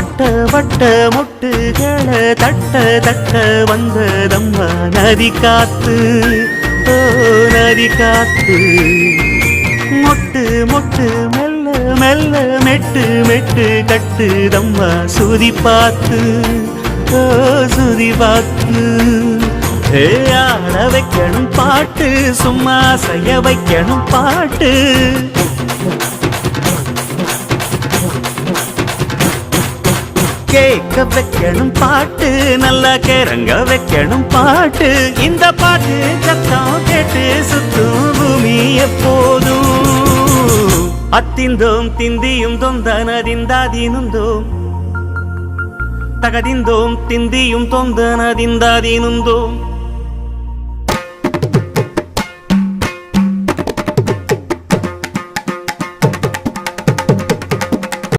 வட்ட வட்ட முட்டுகள தட்ட தட்ட வந்ததம்மா நதி காத்து, ஓ நதி காத்து. மொட்டு மொட்டு மெல்ல மெல்ல மெட்டு மெட்டு கட்டுதம்மா சுதி பார்த்து, ஓ சுதி பார்த்து. ஆட வைக்கணும் பாட்டு, சும்மா செய்ய வைக்கணும் பாட்டு. கேட்க வைக்கணும் பாட்டு, நல்லா கிறங்க வைக்கணும் பாட்டு. இந்த பாட்டு சத்தம் கேட்டு சுத்தும் பூமி எப்போதும். அத்திந்தோம் திந்தியும் தொந்தனதிந்தாதீனுந்தோம், தகதிந்தோம் திந்தியும் தொந்தனதிந்தாதீனுந்தோம்.